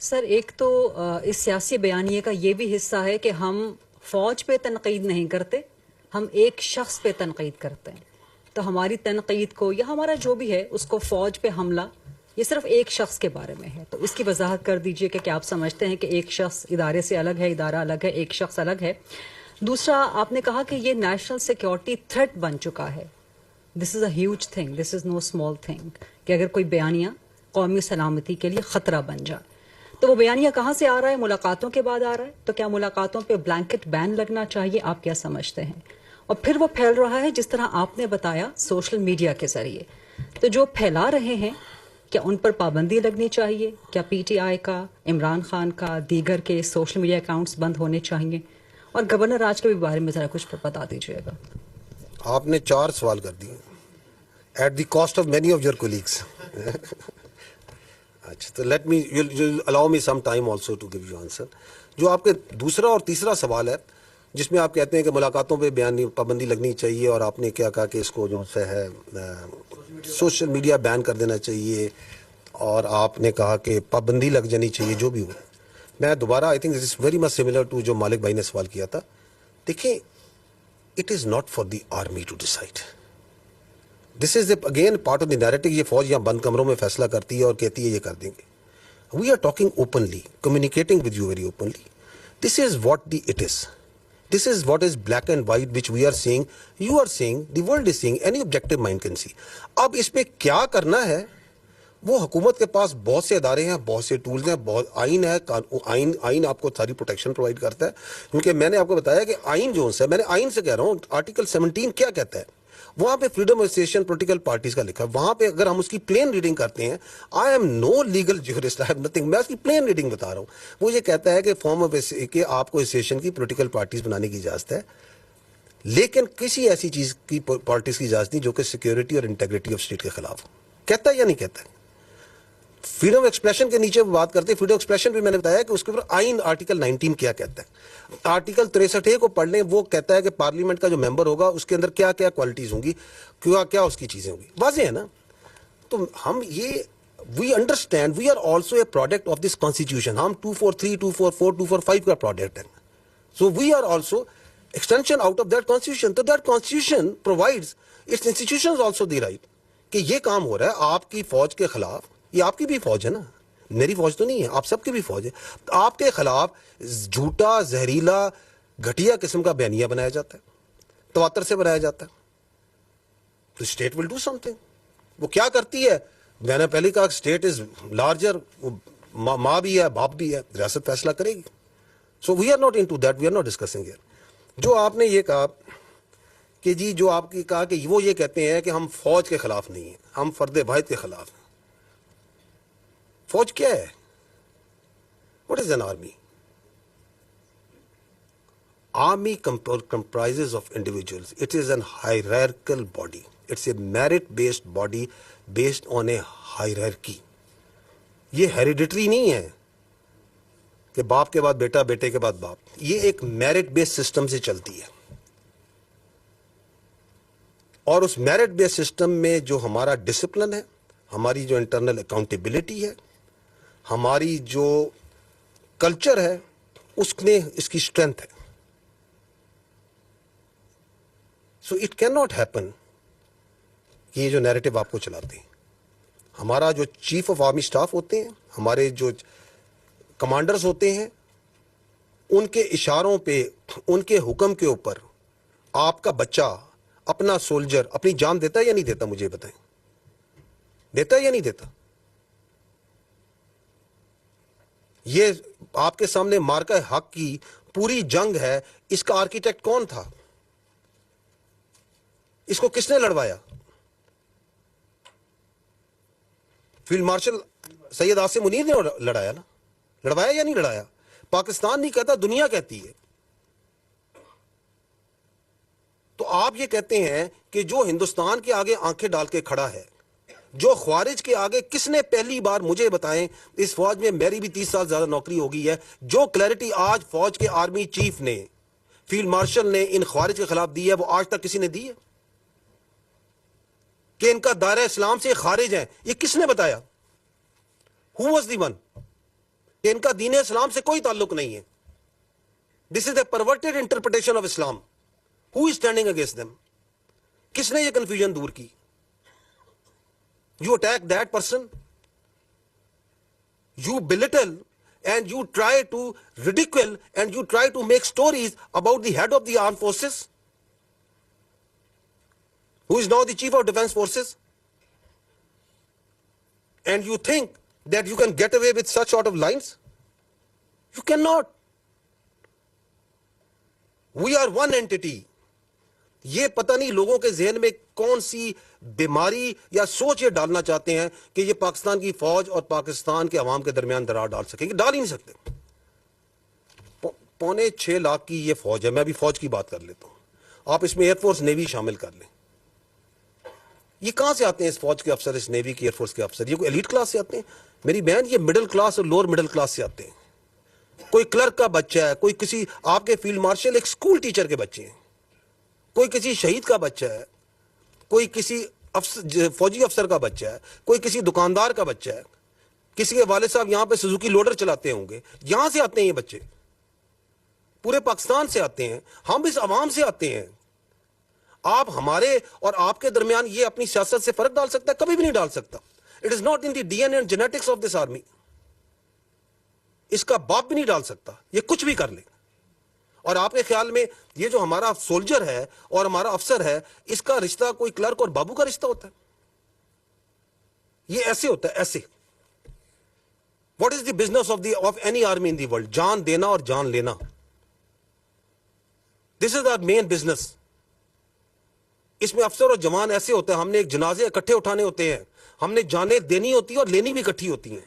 سر ایک تو اس سیاسی بیانیے کا یہ بھی حصہ ہے کہ ہم فوج پہ تنقید نہیں کرتے، ہم ایک شخص پہ تنقید کرتے ہیں. تو ہماری تنقید کو یا ہمارا جو بھی ہے اس کو فوج پہ حملہ یہ صرف ایک شخص کے بارے میں ہے. تو اس کی وضاحت کر دیجئے کہ کیا آپ سمجھتے ہیں کہ ایک شخص ادارے سے الگ ہے، ادارہ الگ ہے، ایک شخص الگ ہے. دوسرا آپ نے کہا کہ یہ نیشنل سیکیورٹی تھریٹ بن چکا ہے. This is a huge thing, this is no small thing کہ اگر کوئی بیانیہ قومی سلامتی کے لیے خطرہ بن جائے. تو وہ بیانیہ کہاں سے آ رہا ہے؟ ملاقاتوں کے بعد آ رہا ہے. تو کیا ملاقاتوں پہ بلینکٹ بین لگنا چاہیے؟ آپ کیا سمجھتے ہیں؟ اور پھر وہ پھیل رہا ہے جس طرح آپ نے بتایا سوشل میڈیا کے ذریعے. تو جو پھیلا رہے ہیں کیا ان پر پابندی لگنی چاہیے؟ کیا پی ٹی آئی کا، عمران خان کا، دیگر کے سوشل میڈیا اکاؤنٹس بند ہونے چاہیے؟ اور گورنر راج کے بھی بارے میں ذرا کچھ بتا دیجیے گا. آپ نے 4 سوال کر دیے at the cost of many of your colleagues. اچھا تو let me allow me some time also to give you answer. جو آپ کے دوسرا اور تیسرا سوال ہے جس میں آپ کہتے ہیں کہ ملاقاتوں پہ پابندی لگنی چاہیے، اور آپ نے کیا کہا کہ اس کو جو سے ہے سوشل میڈیا بین کر دینا چاہیے، اور آپ نے کہا کہ پابندی لگ جانی چاہیے جو بھی ہو. میں دوبارہ I think this is very much similar to جو مالک بھائی نے سوال کیا تھا. دیکھیں it is not for the army to decide. This is again part of the narrative. یہ فوج یہاں بند کمروں میں فیصلہ کرتی ہے اور کہتی ہے یہ کر دیں گے. We are talking openly, communicating with you very openly. This is what the it is. This is what is black and white which we are seeing, you are seeing, the world is seeing, any objective mind can see. اب اس پہ کیا کرنا ہے وہ حکومت کے پاس بہت سے ادارے ہیں، بہت سے ٹولز ہیں، بہت آئین ہے. آئین آپ کو ساری پروٹیکشن پرووائڈ کرتا ہے. کیونکہ میں نے آپ کو بتایا کہ آئین جو ہے، میں نے آئین سے کہہ رہا ہوں، آرٹیکل 17 کیا کہتا ہے؟ وہاں پہ freedom of association political parties کا لکھا ہے. وہاں پہ اگر ہم اس کی پلین ریڈنگ کرتے ہیں، I am no legal jurist, I have nothing, میں اس کی پلین ریڈنگ بتا رہا ہوں. وہ یہ کہتا ہے کہ فارم آف کہ آپ کو ایسوسیشن کی پولیٹیکل پارٹیز بنانے کی اجازت ہے، لیکن کسی ایسی چیز کی پارٹیز کی اجازت نہیں جو کہ سیکیورٹی اور انٹیگریٹی آف اسٹیٹ کے خلاف ہو. کہتا ہے یا نہیں کہتا ہے؟ فریڈم آف ایکسپریشن کے نیچے بات کرتے ہیں. فریڈم آف ایکسپریشن بھی میں نے بتایا کہ اس کے اوپر آئین آرٹیکل 19 کیا کہتا ہے. آرٹیکل 63 کو پڑھ لیں، وہ کہتا ہے کہ پارلیمنٹ کا جو ممبر ہوگا اس کے اندر کیا کیا کوالٹیز ہوں گی، کیا اس کی چیزیں ہوں گی. واضح ہے نا؟ تو ہم یہ we understand we are also a product of this constitution. ہم 243 244 245 کا پروڈکٹ ہے. So we are also extension out of that constitution. So that constitution provides its institutions also the right کہ یہ کام ہو رہا ہے آپ کی فوج کے خلاف. یہ آپ کی بھی فوج ہے نا، میری فوج تو نہیں ہے، آپ سب کی بھی فوج ہے. آپ کے خلاف جھوٹا، زہریلا، گھٹیا قسم کا بیانیہ بنایا جاتا ہے، تواتر سے بنایا جاتا ہے. تو state will do some thing. وہ کیا کرتی ہے؟ میں نے پہلے کہا اسٹیٹ از لارجر، ماں بھی ہے، باپ بھی ہے، ریاست فیصلہ کرے گی. So we are not into that, we are not discussing here. جو آپ نے یہ کہا کہ جی جو آپ کی کہا کہ وہ یہ کہتے ہیں کہ ہم فوج کے خلاف نہیں ہیں، ہم فرد واحد کے خلاف ہیں. فوج کیا ہے؟ What is an army? Army comprises of individuals. It is an hierarchical body. It's a merit-based body based on a hierarchy. یہ hereditary نہیں ہے کہ باپ کے بعد بیٹا، بیٹے کے بعد باپ. یہ ایک میرٹ بیس سسٹم سے چلتی ہے. اور اس میرٹ بیس سسٹم میں جو ہمارا ڈسپلن ہے، ہماری جو انٹرنل اکاؤنٹیبلٹی ہے، ہماری جو کلچر ہے، اس میں اس کی اسٹرینتھ ہے. So it can not happen کہ یہ جو نیریٹو آپ کو چلاتے ہیں. ہمارا جو چیف آف آرمی اسٹاف ہوتے ہیں، ہمارے جو کمانڈرز ہوتے ہیں، ان کے اشاروں پہ، ان کے حکم کے اوپر آپ کا بچہ، اپنا سولجر اپنی جان دیتا ہے یا نہیں دیتا؟ مجھے بتائیں، دیتا ہے یا نہیں دیتا؟ یہ آپ کے سامنے مارکہ حق کی پوری جنگ ہے. اس کا آرکیٹیکٹ کون تھا؟ اس کو کس نے لڑوایا؟ فیلڈ مارشل سید عاصم منیر نے لڑایا نا. لڑوایا یا نہیں لڑایا؟ پاکستان نہیں کہتا، دنیا کہتی ہے. تو آپ یہ کہتے ہیں کہ جو ہندوستان کے آگے آنکھیں ڈال کے کھڑا ہے، جو خوارج کے آگے، کس نے پہلی بار مجھے بتائیں، اس فوج میں میری بھی 30 سال زیادہ نوکری ہو گئی ہے، جو کلیئرٹی آج فوج کے آرمی چیف نے، فیلڈ مارشل نے ان خوارج کے خلاف دی ہے، وہ آج تک کسی نے دی ہے؟ کہ ان کا دائرہ اسلام سے خارج ہے، یہ کس نے بتایا؟ Who was the one? کہ ان کا دین اسلام سے کوئی تعلق نہیں ہے. This is a perverted interpretation of Islam. Who is standing against them? کس نے یہ کنفیوژن دور کی؟ You attack that person, you belittle and you try to ridicule and you try to make stories about the head of the armed forces, who is now the chief of defense forces, and you think that you can get away with such sort of lines. You cannot. We are one entity. یہ پتہ نہیں لوگوں کے ذہن میں کون سی بیماری یا سوچ یہ ڈالنا چاہتے ہیں کہ یہ پاکستان کی فوج اور پاکستان کے عوام کے درمیان درار ڈال سکیں گے. ڈال ہی نہیں سکتے. 5.25 لاکھ کی یہ فوج ہے. میں ابھی فوج کی بات کر لیتا ہوں. آپ اس میں ایئر فورس نیوی شامل کر لیں. یہ کہاں سے آتے ہیں اس فوج کے افسر, اس نیوی کی, ایئر فورس کے افسر؟ یہ کوئی ایلیٹ کلاس سے آتے ہیں؟ میری بہن, یہ مڈل کلاس اور لوور مڈل کلاس سے آتے ہیں. کوئی کلرک کا بچہ ہے, کوئی کسی آپ کے فیلڈ مارشل ایک اسکول ٹیچر کے بچے ہیں, کوئی کسی شہید کا بچہ ہے, کوئی کسی فوجی افسر کا بچہ ہے, کوئی کسی دکاندار کا بچہ ہے, کسی کے والد صاحب یہاں پہ سوزوکی لوڈر چلاتے ہوں گے. یہاں سے آتے ہیں یہ بچے, پورے پاکستان سے آتے ہیں. ہم اس عوام سے آتے ہیں. آپ ہمارے اور آپ کے درمیان یہ اپنی سیاست سے فرق ڈال سکتا ہے؟ کبھی بھی نہیں ڈال سکتا. It is not in the D N A and genetics of this army. اس کا باپ بھی نہیں ڈال سکتا. یہ کچھ بھی کر لے. اور آپ کے خیال میں یہ جو ہمارا سولجر ہے اور ہمارا افسر ہے, اس کا رشتہ کوئی کلرک اور بابو کا رشتہ ہوتا ہے؟ یہ ایسے ہوتا ہے, ایسے. What is the business of any army in the world? جان دینا اور جان لینا. دس از آر مین بزنس. اس میں افسر اور جوان ایسے ہوتے ہیں, ہم نے ایک جنازے اکٹھے اٹھانے ہوتے ہیں, ہم نے جانیں دینی ہوتی ہیں اور لینی بھی اکٹھی ہوتی ہیں.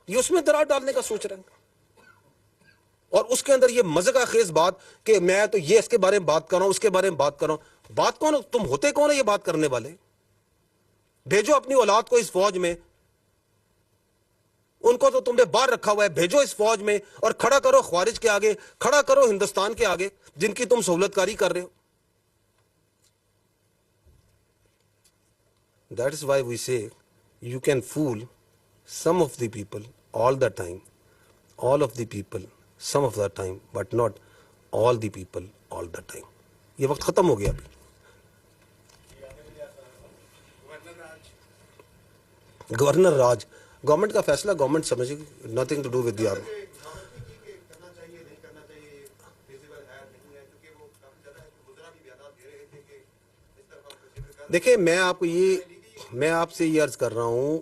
یہ اس میں درار ڈالنے کا سوچ رہے ہیں. اور اس کے اندر یہ مزہ خیز بات کہ میں تو یہ اس کے بارے میں بات کر رہا ہوں, اس کے بارے میں بات کر رہا ہوں. بات کون؟ تم ہوتے کون ہے یہ بات کرنے والے؟ بھیجو اپنی اولاد کو اس فوج میں. ان کو تو تم نے باہر رکھا ہوا ہے. بھیجو اس فوج میں اور کھڑا کرو خوارج کے آگے, کھڑا کرو ہندوستان کے آگے جن کی تم سہولت کاری کر رہے ہو. That is why we say you can fool some of the people all the time, all of the people some of the time, but not all the people all the time. یہ وقت ختم ہو گیا ابھی. Governor راج, government کا فیصلہ government سمجھے گی, nothing to do with the army. دیکھیں میں آپ سے یہ عرض کر رہا ہوں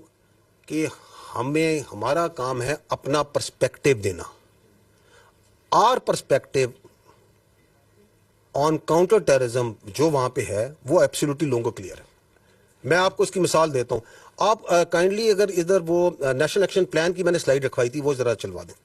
کہ ہمارا کام ہے اپنا پرسپیکٹو دینا. Our perspective on counter terrorism جو وہاں پہ ہے وہ ایبسلیوٹلی لوگوں کو کلیئر ہے. میں آپ کو اس کی مثال دیتا ہوں. آپ کائنڈلی اگر ادھر وہ نیشنل ایکشن پلان کی میں نے سلائیڈ رکھوائی تھی وہ ذرا چلوا دیں.